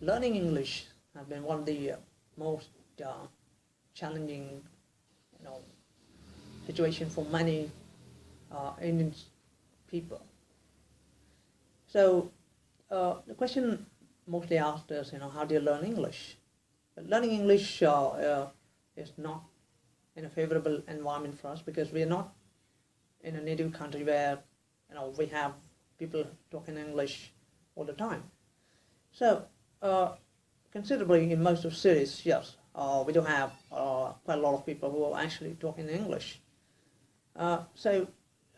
learning English has been one of the most challenging, you know, situation for many Indian people. So the question mostly asked is, how do you learn English? But learning English is not in a favorable environment for us because we are not in a native country where we have people talking English all the time. So considerably in most of cities, yes, we do have quite a lot of people who are actually talking English. So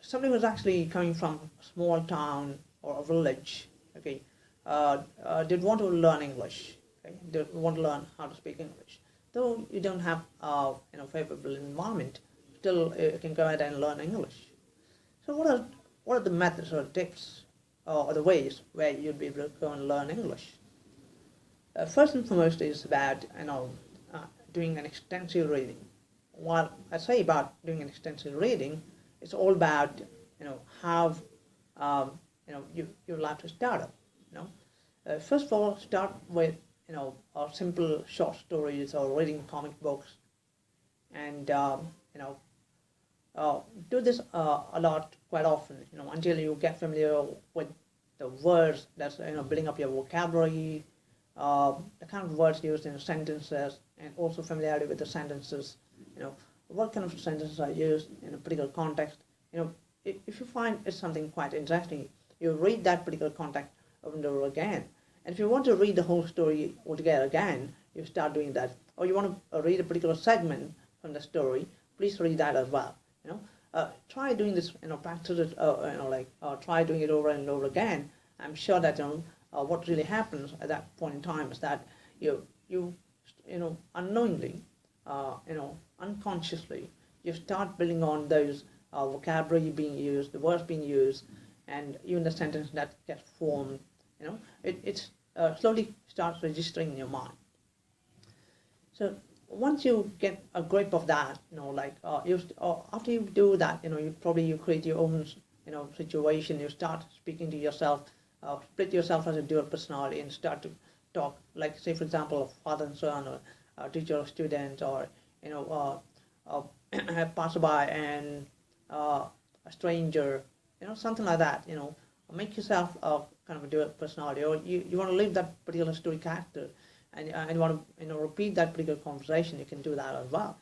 somebody who's actually coming from a small town or a village, okay, did want to learn English, okay, did want to learn how to speak English. Though you don't have favorable environment, still you can go ahead and learn English. So what are the methods or tips or the ways where you'd be able to go and learn English? First and foremost is about doing an extensive reading. While I say about doing an extensive reading, it's all about how you like to start up. First of all, start with simple short stories or reading comic books, and do this a lot, quite often. Until you get familiar with the words that's building up your vocabulary, the kind of words used in sentences, and also familiarity with the sentences. What kind of sentences are used in a particular context. If you find it's something quite interesting, you read that particular context over and over again. And if you want to read the whole story altogether again, you start doing that. Or you want to read a particular segment from the story, please read that as well. Try doing this. Practice it. Try doing it over and over again. I'm sure that what really happens at that point in time is that you unknowingly, unconsciously, you start building on those vocabulary being used, the words being used, and even the sentence that gets formed. It slowly starts registering in your mind. So once you get a grip of that, after you do that, you create your own, situation. You start speaking to yourself, split yourself as a dual personality, and start to talk, like say for example, a father and son, or a teacher or student, or a passerby and a stranger, something like that. Make yourself kind of a dual personality, or you want to live that particular story character, and you want to repeat that particular conversation. You can do that as well.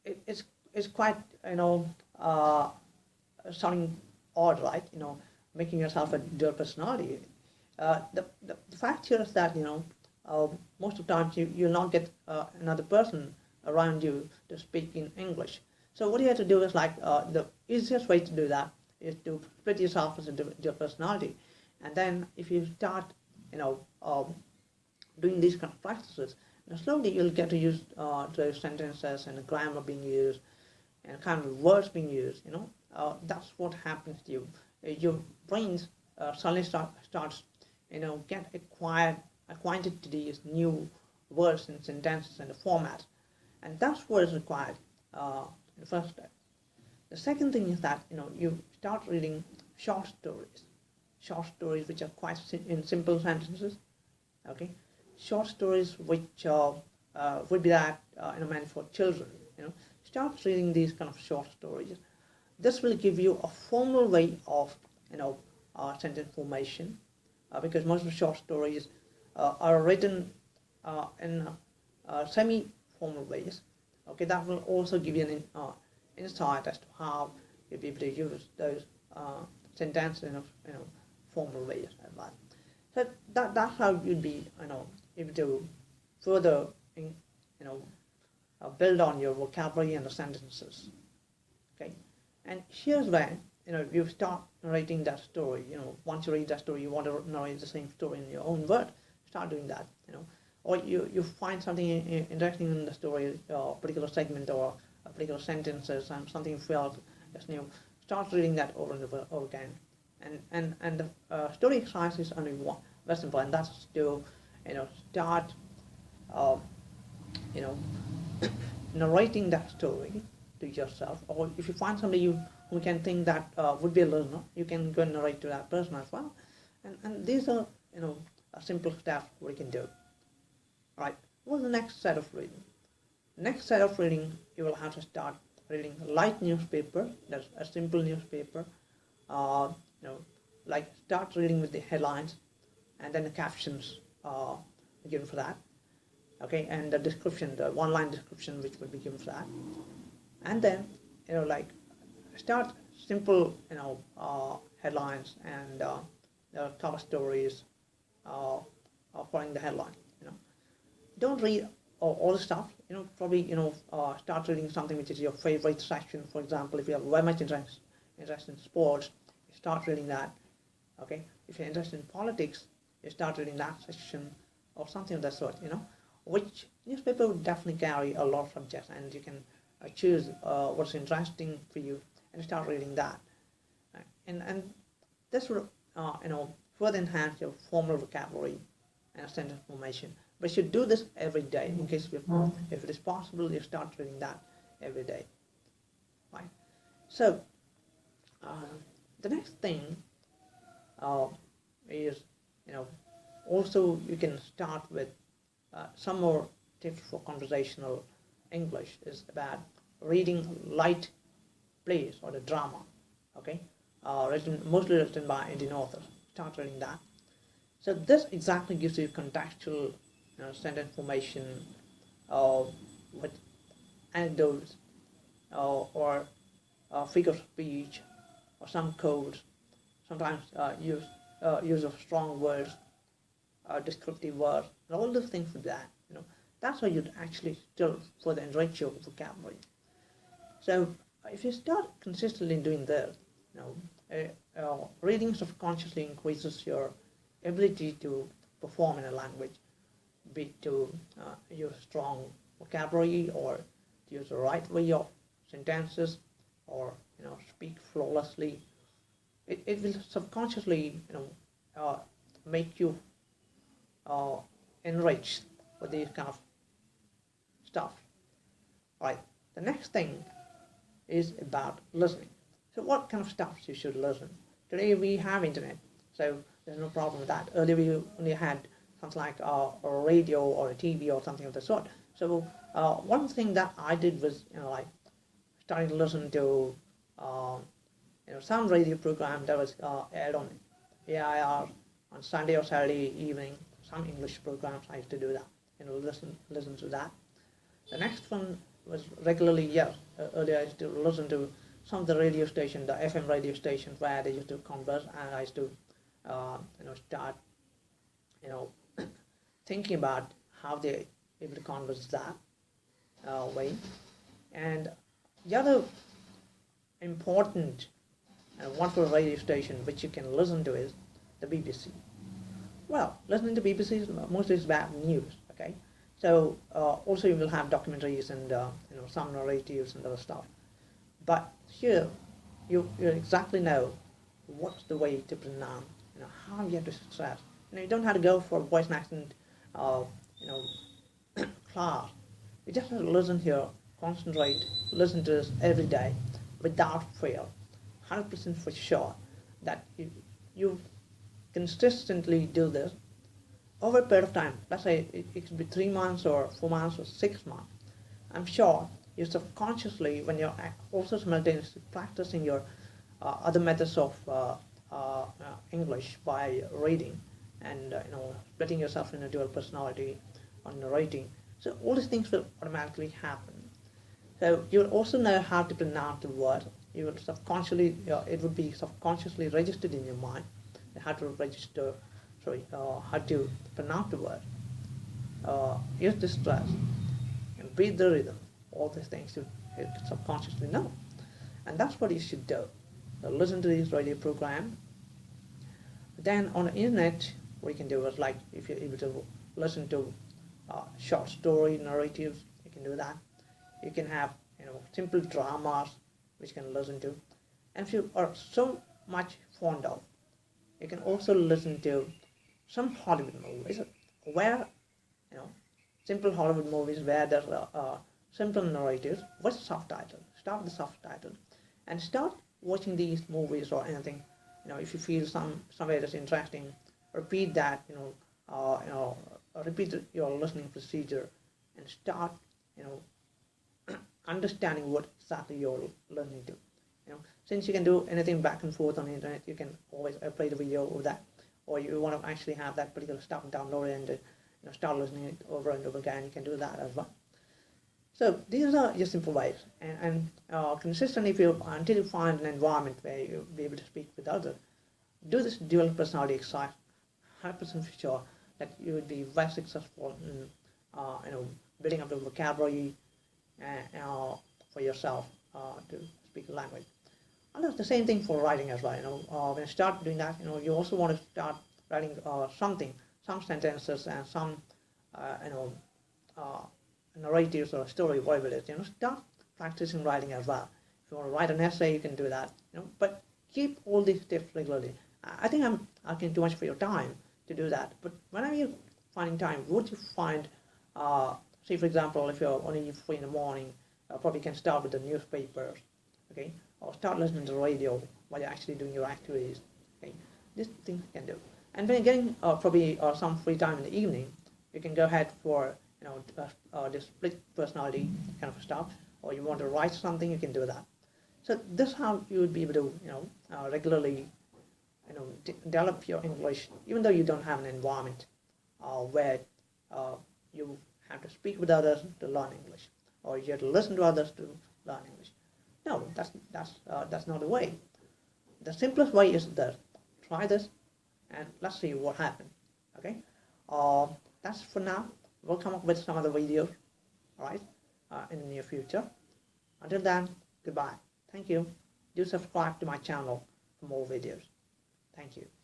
It's quite sounding odd, right? Making yourself a dual personality. The fact here is that most of the times you'll not get another person around you to speak in English. So what you have to do is the easiest way to do that is to split yourself as a dual personality, and then if you start doing these kind of practices, slowly you'll get to use those sentences and the grammar being used and kind of words being used. That's what happens to you. Your brains suddenly starts get acquainted to these new words and sentences and the format, and that's what is required in the first step. The second thing is that you start reading short stories which are quite in simple sentences. Okay, short stories which would be that meant for children. Start reading these kind of short stories. This will give you a formal way of sentence formation, because most of the short stories are written in semi-formal ways. Okay, that will also give you an insight as to how you'll be able to use those sentences in formal ways as well. So that's how you'd be able to further build on your vocabulary and the sentences. Okay, and here's where you start narrating that story. Once you read that story, you want to narrate the same story in your own word. Start doing that. Or you find something interesting in the story, or a particular segment, or a particular sentences, and something you felt is new. Start reading that over and over again. And the story exercise is only one, very simple, and that's to start narrating that story to yourself, or if you find somebody who can think that would be a learner, you can go and narrate to that person as well. And these are simple stuff we can do. Right. What's the next set of reading? Next set of reading, you will have to start reading a light newspaper. That's a simple newspaper. Uh, you know, like start reading with the headlines, and then the captions given for that. Okay, and the description, the one-line description, which will be given for that. And then, like start simple, headlines and cover stories following the headline. Don't read all the stuff. Probably start reading something which is your favorite section. For example, if you have very much interest in sports, you start reading that. Okay, if you're interested in politics, you start reading that section or something of that sort. Which newspaper would definitely carry a lot of subjects, and you can choose what's interesting for you and start reading that. Right? And this will further enhance your formal vocabulary and sentence formation. But you should do this every day. In case if it is possible, you start reading that every day. Right. So the next thing is also you can start with some more tips for conversational English is about reading light plays or the drama. Okay, mostly written by Indian authors. Start reading that. So this exactly gives you contextual sentence formation with anecdotes or figure of speech or some codes. Sometimes use of strong words, descriptive words, and all those things like that. That's how you'd actually still further enrich your vocabulary. So if you start consistently doing this, reading subconsciously increases your ability to perform in a language, be it to use strong vocabulary or to use the right way of sentences or speak flawlessly. It will subconsciously make you enriched with these kind of stuff. Right. The next thing is about listening. So what kind of stuff you should listen? Today we have internet, so there's no problem with that. Earlier we only had something like a radio or a TV or something of the sort. So one thing that I did was like starting to listen to some radio program that was aired on AIR on Sunday or Saturday evening. Some English programs I used to do that. Listen to that. The next one was regularly, earlier I used to listen to some of the radio stations, the FM radio stations where they used to converse, and I used to start thinking about how they're able to converse that way. And the other important and wonderful radio station which you can listen to is the BBC. Well, listening to BBC is mostly about news. Okay, so also you will have documentaries and some narratives and other stuff. But here, you exactly know what's the way to pronounce, how you have to stress. You don't have to go for voice and accent, class. You just have to listen here, concentrate, listen to this every day, without fail, 100% for sure that you consistently do this over a period of time. Let's say it could be 3 months or 4 months or 6 months. I'm sure you subconsciously, when you're also simultaneously practicing your other methods of English by reading and splitting yourself into dual personality or narrating. So all these things will automatically happen. So you'll also know how to pronounce the word. You will subconsciously, it would be subconsciously registered in your mind how to how to pronounce the word. Use the stress and breathe the rhythm. All these things you subconsciously know, and that's what you should do. So listen to these radio programs. Then on the internet, what you can do is like if you're able to listen to short story narratives, you can do that. You can have simple dramas which you can listen to, and if you are so much fond of, you can also listen to some Hollywood movies where simple Hollywood movies where there's simple narratives with subtitles. Start with the subtitles and start watching these movies or anything. If you feel somewhere that's interesting, repeat that repeat your listening procedure and start, understanding what exactly you're learning to. Since you can do anything back and forth on the internet, you can always play the video of that, or you want to actually have that particular stuff downloaded and start listening it over and over again. You can do that as well. So these are just simple ways, and consistently, until you find an environment where you'll be able to speak with others, do this dual personality exercise. 100% sure that you would be very successful in building up the vocabulary for yourself to speak the language. And that's the same thing for writing as well. When you start doing that, you also want to start writing some sentences and some, narratives or a story, whatever it is. Start practicing writing as well. If you want to write an essay, you can do that. But keep all these tips regularly. I think I'm asking too much for your time to do that. But whenever you're finding time, would you find, say for example, if you're only free in the morning, probably can start with the newspapers, okay, or start listening to the radio while you're actually doing your activities. Okay, these things you can do. And when you're getting probably some free time in the evening, you can go ahead for the split personality kind of stuff, or you want to write something, you can do that. So this is how you would be able to regularly develop your English, even though you don't have an environment where you have to speak with others to learn English, or you have to listen to others to learn English. No, that's not the way. The simplest way is this. Try this, and let's see what happens. Okay, that's for now. We'll come up with some other videos, all right, in the near future. Until then, goodbye. Thank you. Do subscribe to my channel for more videos. Thank you.